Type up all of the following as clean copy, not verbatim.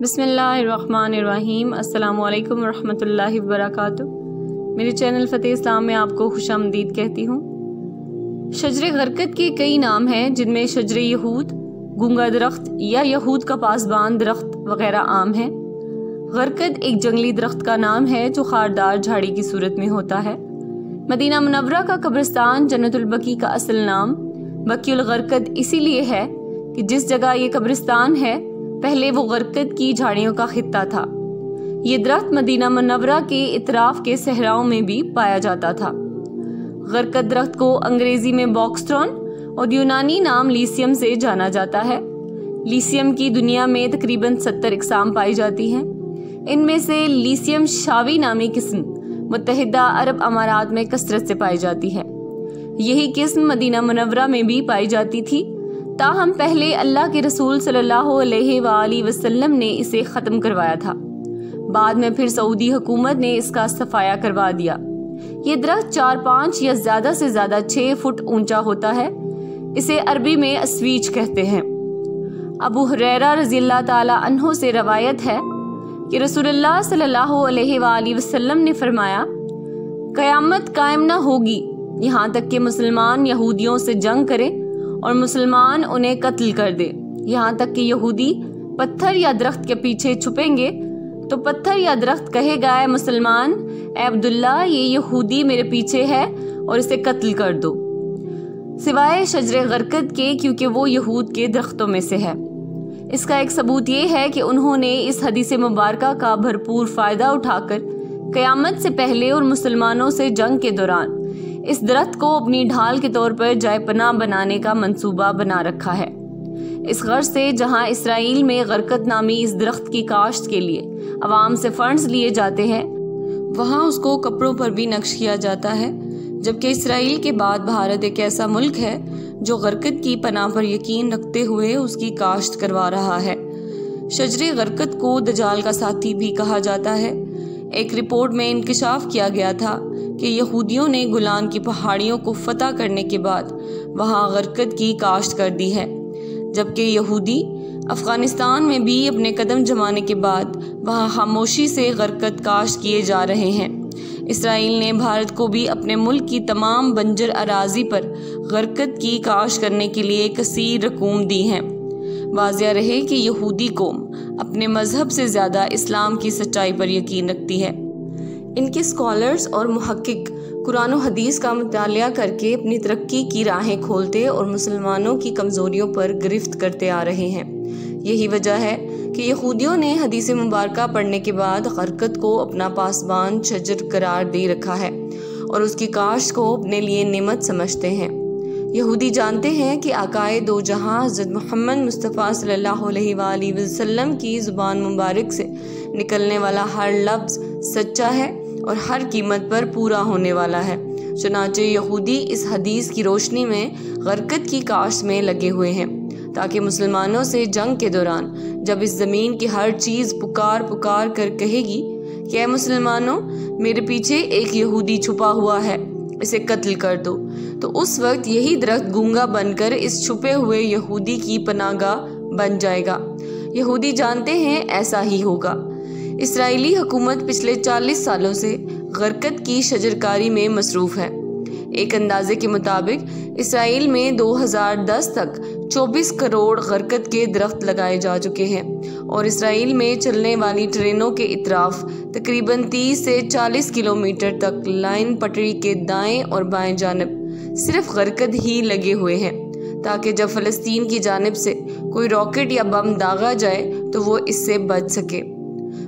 بسم اللہ الرحمن الرحیم۔ السلام علیکم ورحمۃ اللہ وبرکاتہ۔ میرے چینل فتح اسلام میں آپ کو خوش آمدید کہتی ہوں۔ شجر غرقد کے کئی نام ہیں جن میں شجر یہود، گونگا درخت یا یہود کا پاسبان درخت وغیرہ عام ہیں۔ غرقد ایک جنگلی درخت کا نام ہے جو خاردار جھاڑی کی صورت میں ہوتا ہے۔ مدینہ منورہ کا قبرستان جنت البقیع کا اصل نام بقیع الغرقد اسی لیے ہے کہ جس جگہ یہ قبرستان ہے پہلے وہ غرقد کی جھاڑیوں کا خطہ تھا۔ یہ درخت مدینہ منورہ کے اطراف کے صحراؤں میں بھی پایا جاتا تھا۔ غرقد درخت کو انگریزی میں باکسٹرون اور یونانی نام لیسیم سے جانا جاتا ہے۔ لیسیم کی دنیا میں تقریباً 70 اقسام پائی جاتی ہیں۔ ان میں سے لیسیم شاوی نامی قسم متحدہ عرب امارات میں کثرت سے پائی جاتی ہے۔ یہی قسم مدینہ منورہ میں بھی پائی جاتی تھی، تاہم پہلے اللہ کے رسول صلی اللہ علیہ وآلہ وسلم نے اسے ختم کروایا تھا۔ بعد میں پھر سعودی حکومت نے اس کا صفایا کروا دیا۔ یہ درخت 4-5 یا زیادہ سے زیادہ 6 فٹ اونچا ہوتا ہے۔ اسے عربی میں اسویچ کہتے ہیں۔ ابو ہریرہ رضی اللہ تعالی عنہ سے روایت ہے کہ رسول اللہ صلی اللہ علیہ وآلہ وسلم نے فرمایا، قیامت قائم نہ ہوگی یہاں تک کہ مسلمان یہودیوں سے جنگ کریں اور مسلمان انہیں قتل کر دے، یہاں تک کہ یہودی پتھر یا درخت کے پیچھے چھپیں گے تو پتھر یا درخت کہے گا، اے مسلمان، اے عبداللہ، یہ یہودی میرے پیچھے ہے اور اسے قتل کر دو، سوائے شجر غرقد کے، کیونکہ وہ یہود کے درختوں میں سے ہے۔ اس کا ایک ثبوت یہ ہے کہ انہوں نے اس حدیث مبارکہ کا بھرپور فائدہ اٹھا کر قیامت سے پہلے اور مسلمانوں سے جنگ کے دوران اس درخت کو اپنی ڈھال کے طور پر جائے پناہ بنانے کا منصوبہ بنا رکھا ہے۔ اس غرض سے جہاں اسرائیل میں غرقد نامی اس درخت کی کاشت کے لیے عوام سے فنڈز لیے جاتے ہیں، وہاں اس کو کپڑوں پر بھی نقش کیا جاتا ہے، جبکہ اسرائیل کے بعد بھارت ایک ایسا ملک ہے جو غرقد کی پناہ پر یقین رکھتے ہوئے اس کی کاشت کروا رہا ہے۔ شجر غرقد کو دجال کا ساتھی بھی کہا جاتا ہے۔ ایک رپورٹ میں انکشاف کیا گیا تھا کہ یہودیوں نے گولان کی پہاڑیوں کو فتح کرنے کے بعد وہاں غرقد کی کاشت کر دی ہے، جبکہ یہودی افغانستان میں بھی اپنے قدم جمانے کے بعد وہاں خاموشی سے غرقد کاشت کیے جا رہے ہیں۔ اسرائیل نے بھارت کو بھی اپنے ملک کی تمام بنجر اراضی پر غرقد کی کاشت کرنے کے لیے کثیر رقوم دی ہیں۔ واضح رہے کہ یہودی قوم اپنے مذہب سے زیادہ اسلام کی سچائی پر یقین رکھتی ہے۔ ان کے اسکالرز اور محقق قرآن و حدیث کا مطالعہ کر کے اپنی ترقی کی راہیں کھولتے اور مسلمانوں کی کمزوریوں پر گرفت کرتے آ رہے ہیں۔ یہی وجہ ہے کہ یہودیوں نے حدیث مبارکہ پڑھنے کے بعد غرقد کو اپنا پاسبان شجر قرار دے رکھا ہے اور اس کی کاشت کو اپنے لیے نعمت سمجھتے ہیں۔ یہودی جانتے ہیں کہ آقائے دو جہاں حضرت محمد مصطفیٰ صلی اللہ علیہ وآلہ وسلم کی زبان مبارک سے نکلنے والا ہر لفظ سچا ہے اور ہر قیمت پر پورا ہونے والا ہے۔ چنانچہ یہودی اس حدیث کی روشنی میں غرقد کی کاشت میں لگے ہوئے ہیں تاکہ مسلمانوں سے جنگ کے دوران جب اس زمین کی ہر چیز پکار پکار کر کہے گی کہ اے مسلمانوں، میرے پیچھے ایک یہودی چھپا ہوا ہے، اسے قتل کر دو، تو اس وقت یہی درخت گونگا بن کر اس چھپے ہوئے یہودی کی پناہ گاہ بن جائے گا۔ یہودی جانتے ہیں ایسا ہی ہوگا۔ اسرائیلی حکومت پچھلے 40 سالوں سے غرقد کی شجرکاری میں مصروف ہے۔ ایک اندازے کے مطابق اسرائیل میں 2010 تک 24 کروڑ غرقد کے درخت لگائے جا چکے ہیں اور اسرائیل میں چلنے والی ٹرینوں کے اطراف تقریباً 30 سے 40 کلومیٹر تک لائن پٹری کے دائیں اور بائیں جانب صرف غرقد ہی لگے ہوئے ہیں تاکہ جب فلسطین کی جانب سے کوئی راکٹ یا بم داغا جائے تو وہ اس سے بچ سکے۔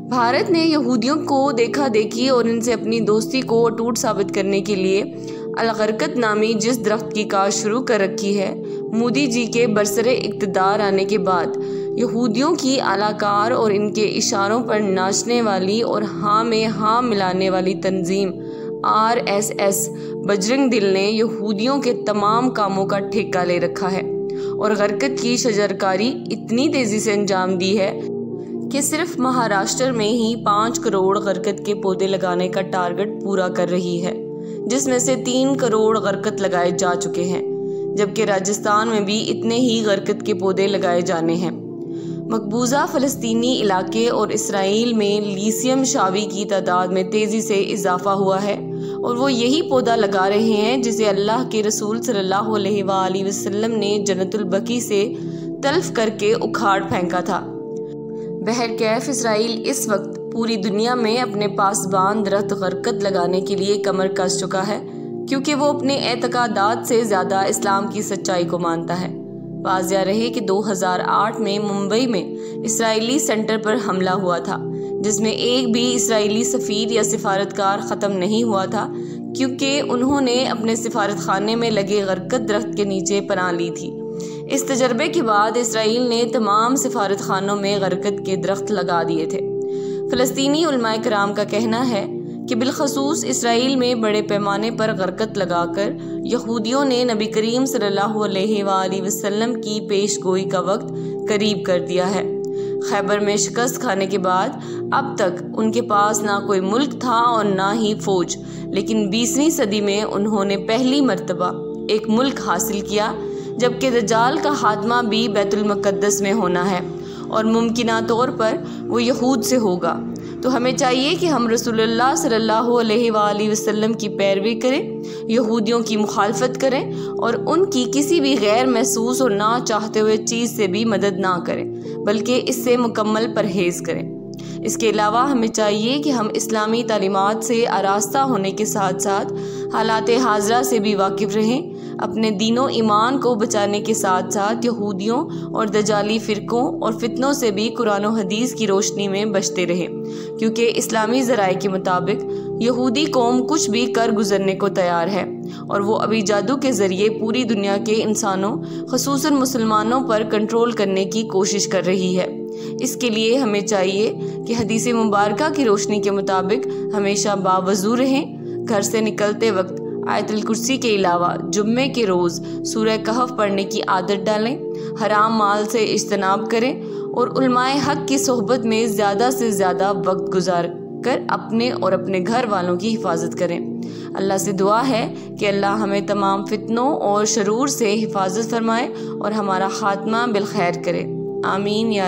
بھارت نے یہودیوں کو دیکھا دیکھی اور ان سے اپنی دوستی کو اٹوٹ ثابت کرنے کے لیے الغرقد نامی جس درخت کی کاشت شروع کر رکھی ہے، مودی جی کے برسر اقتدار آنے کے بعد یہودیوں کی اعلی کار اور ان کے اشاروں پر ناچنے والی اور ہاں میں ہاں ملانے والی تنظیم RSS بجرنگ دل نے یہودیوں کے تمام کاموں کا ٹھیکہ لے رکھا ہے اور غرقد کی شجرکاری اتنی تیزی سے انجام دی ہے کہ صرف مہاراشٹر میں ہی 5 کروڑ غرقد کے پودے لگانے کا ٹارگٹ پورا کر رہی ہے، جس میں سے 3 کروڑ غرقد لگائے جا چکے ہیں، جبکہ راجستھان میں بھی اتنے ہی غرقد کے پودے لگائے جانے ہیں۔ مقبوضہ فلسطینی علاقے اور اسرائیل میں لیثیم شاوی کی تعداد میں تیزی سے اضافہ ہوا ہے، اور وہ یہی پودا لگا رہے ہیں جسے اللہ کے رسول صلی اللہ علیہ وآلہ وسلم نے جنت البقیع سے تلف کر کے اکھاڑ پھینکا تھا۔ بہرکیف اسرائیل اس وقت پوری دنیا میں اپنے پاسبان درخت غرقد لگانے کے لیے کمر کس چکا ہے، کیونکہ وہ اپنے اعتقادات سے زیادہ اسلام کی سچائی کو مانتا ہے۔ واضح رہے کہ 2008 میں ممبئی میں اسرائیلی سینٹر پر حملہ ہوا تھا، جس میں ایک بھی اسرائیلی سفیر یا سفارتکار ختم نہیں ہوا تھا، کیونکہ انہوں نے اپنے سفارت خانے میں لگے غرقد درخت کے نیچے پناہ لی تھی۔ اس تجربے کے بعد اسرائیل نے تمام سفارت خانوں میں غرقد کے درخت لگا دیے تھے۔ فلسطینی علماء کرام کا کہنا ہے کہ بالخصوص اسرائیل میں بڑے پیمانے پر غرقد لگا کر یہودیوں نے نبی کریم صلی اللہ علیہ وآلہ وسلم کی پیش گوئی کا وقت قریب کر دیا ہے۔ خیبر میں شکست کھانے کے بعد اب تک ان کے پاس نہ کوئی ملک تھا اور نہ ہی فوج، لیکن 20ویں صدی میں انہوں نے پہلی مرتبہ ایک ملک حاصل کیا، جبکہ دجال کا خاتمہ بھی بیت المقدس میں ہونا ہے، اور ممکنہ طور پر وہ یہود سے ہوگا۔ تو ہمیں چاہیے کہ ہم رسول اللہ صلی اللہ علیہ وآلہ وسلم کی پیروی کریں، یہودیوں کی مخالفت کریں، اور ان کی کسی بھی غیر محسوس اور نہ چاہتے ہوئے چیز سے بھی مدد نہ کریں، بلکہ اس سے مکمل پرہیز کریں۔ اس کے علاوہ ہمیں چاہیے کہ ہم اسلامی تعلیمات سے آراستہ ہونے کے ساتھ ساتھ حالات حاضرہ سے بھی واقف رہیں، اپنے دین و ایمان کو بچانے کے ساتھ ساتھ یہودیوں اور دجالی فرقوں اور فتنوں سے بھی قرآن و حدیث کی روشنی میں بچتے رہیں، کیونکہ اسلامی ذرائع کے مطابق یہودی قوم کچھ بھی کر گزرنے کو تیار ہے، اور وہ ابھی جادو کے ذریعے پوری دنیا کے انسانوں خصوصاً مسلمانوں پر کنٹرول کرنے کی کوشش کر رہی ہے۔ اس کے لیے ہمیں چاہیے کہ حدیث مبارکہ کی روشنی کے مطابق ہمیشہ باوضو رہیں، گھر سے نکلتے وقت آیت الکرسی کے علاوہ جمعے کے روز سورہ کہف پڑھنے کی عادت ڈالیں، حرام مال سے اجتناب کریں، اور علماء حق کی صحبت میں زیادہ سے زیادہ وقت گزار کر اپنے اور اپنے گھر والوں کی حفاظت کریں۔ اللہ سے دعا ہے کہ اللہ ہمیں تمام فتنوں اور شرور سے حفاظت فرمائے اور ہمارا خاتمہ بالخیر کرے۔ آمین یا